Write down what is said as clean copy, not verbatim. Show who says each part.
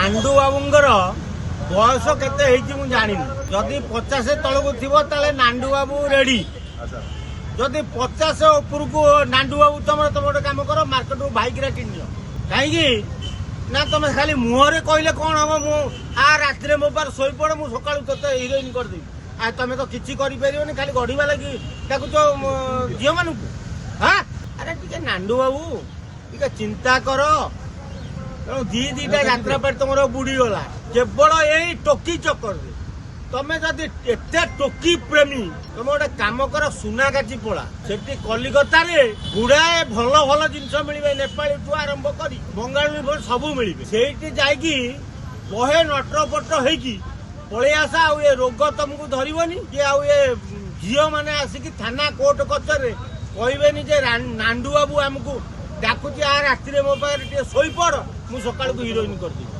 Speaker 1: नांडू बाबूंगर बयस के जानी जदि 50 तलक थी नांडू बाबू रेडी जदि 50 उपरक नांडू बाबू तुम तुम गोटे कम कर मार्केट को बाइक किन कहीं ना तुम खाली मुहरे कहले कौन हम राति मो पार शोपड़ मुझे सका ते हिरोइन करदेवी आ तुम तो किसी कर खाली गढ़ा लगी डाकुच झील मान हाँ अरे टे नांडू बाबू टे चिंता कर तेणु दीटा यात्रा पर तुम बुड़ीगला केवल यही टोकी चक्कर तमें जदि एत टोकी प्रेमी तुम गोटे कम कर सुनागाछी पड़ा से कलिकता गुड़ाए भल भल जिनस मिले नेपाली ठू आरंभ कर बंगाली सब मिले से जाकि बहे नटरपट होगी पलि आस आ रोग तुमको धरबनी कि आए झील मैंने आसिक थाना कोर्ट कचर कहबेनि जे नांडू बाबू आमको डाकुची आ राति मो पाखे शोपड़ मुझे सका हिरोइन करदेवी।